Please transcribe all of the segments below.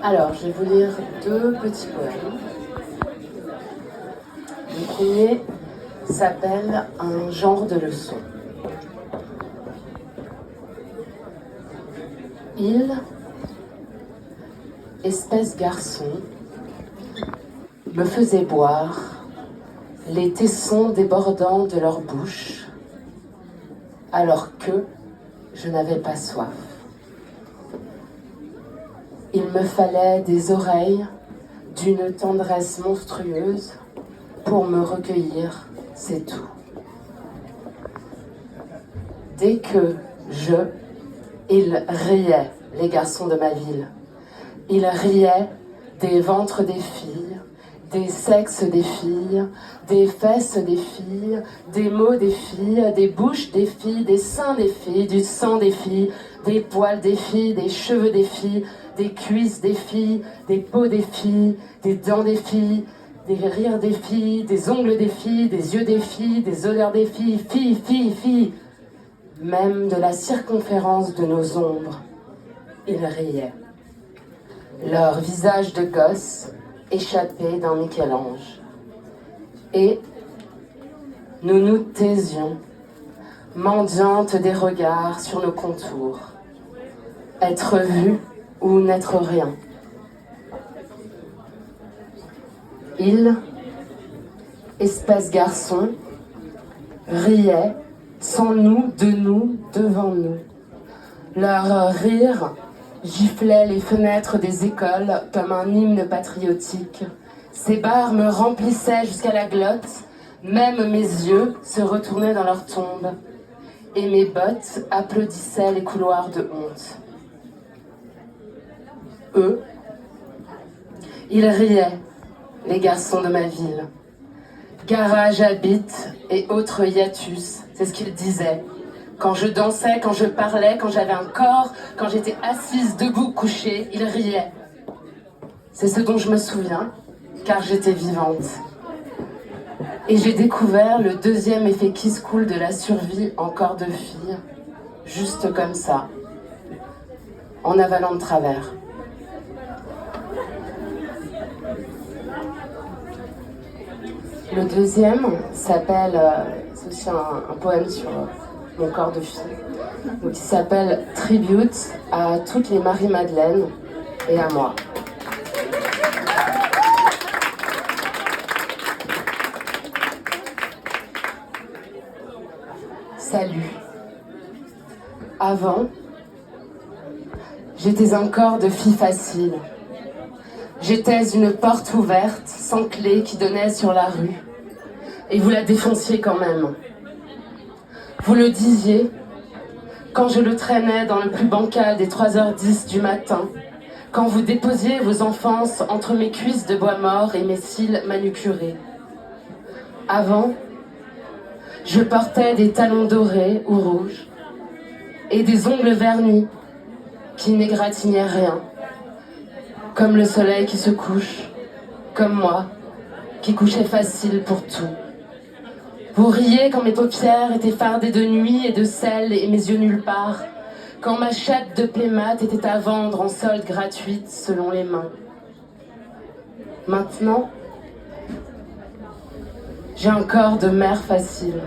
Alors, je vais vous lire deux petits poèmes. Le premier s'appelle « Un genre de leçon ». Il, espèce garçon, me faisait boire les tessons débordant de leur bouche, alors que je n'avais pas soif. Il me fallait des oreilles d'une tendresse monstrueuse pour me recueillir, c'est tout. Dès que ils riaient, les garçons de ma ville. Ils riaient des ventres des filles, des sexes des filles, des fesses des filles, des mots des filles, des bouches des filles, des seins des filles, du sang des filles, des poils des filles, des cheveux des filles, des cuisses des filles, des peaux des filles, des dents des filles, des rires des filles, des ongles des filles, des yeux des filles, des odeurs des filles, filles, filles, filles. Même de la circonférence de nos ombres, ils riaient. Leur visage de gosse échappé d'un Michel-Ange. Et nous nous taisions, mendiantes des regards sur nos contours. Être vu ou n'être rien. Ils, espèce garçon, riaient sans nous, de nous, devant nous. Leur rire giflait les fenêtres des écoles comme un hymne patriotique. Ces barres me remplissaient jusqu'à la glotte, même mes yeux se retournaient dans leur tombe, et mes bottes applaudissaient les couloirs de honte. Eux, ils riaient, les garçons de ma ville. Garage à bite et autres hiatus, c'est ce qu'ils disaient. Quand je dansais, quand je parlais, quand j'avais un corps, quand j'étais assise, debout, couchée, ils riaient. C'est ce dont je me souviens, car j'étais vivante. Et j'ai découvert le deuxième effet Kiss Cool de la survie en corps de fille, juste comme ça, en avalant de travers. Le deuxième s'appelle, c'est aussi un poème sur mon corps de fille, donc il s'appelle « Tribute à toutes les Marie-Madeleine et à moi ». Salut. Avant, j'étais un corps de fille facile. J'étais une porte ouverte, sans clé, qui donnait sur la rue. Et vous la défonciez quand même. Vous le disiez quand je le traînais dans le plus bancal des 3h10 du matin, quand vous déposiez vos enfances entre mes cuisses de bois mort et mes cils manucurés. Avant, je portais des talons dorés ou rouges et des ongles vernis qui n'égratignaient rien. Comme le soleil qui se couche, comme moi, qui couchait facile pour tout. Vous riez quand mes paupières étaient fardées de nuit et de sel et mes yeux nulle part, quand ma chatte de Playmat était à vendre en solde gratuite selon les mains. Maintenant, j'ai un corps de mère facile.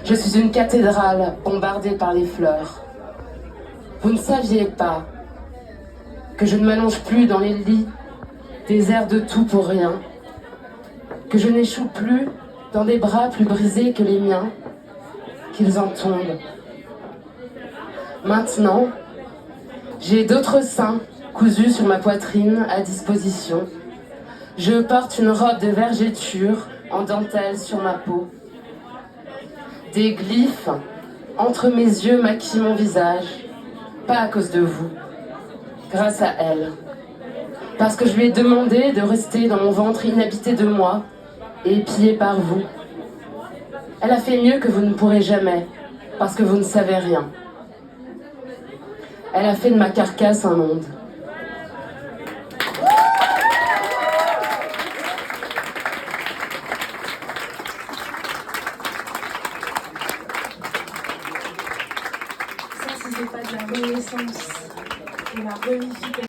Je suis une cathédrale bombardée par les fleurs. Vous ne saviez pas que je ne m'allonge plus dans les lits déserts de tout pour rien, que je n'échoue plus dans des bras plus brisés que les miens, qu'ils en tombent. Maintenant, j'ai d'autres seins cousus sur ma poitrine à disposition. Je porte une robe de vergéture en dentelle sur ma peau. Des glyphes entre mes yeux maquillent mon visage, pas à cause de vous, grâce à elle. Parce que je lui ai demandé de rester dans mon ventre inhabité de moi et épié par vous. Elle a fait mieux que vous ne pourrez jamais, parce que vous ne savez rien. Elle a fait de ma carcasse un monde. Ça, c'était pas de la renaissance, de la revivification.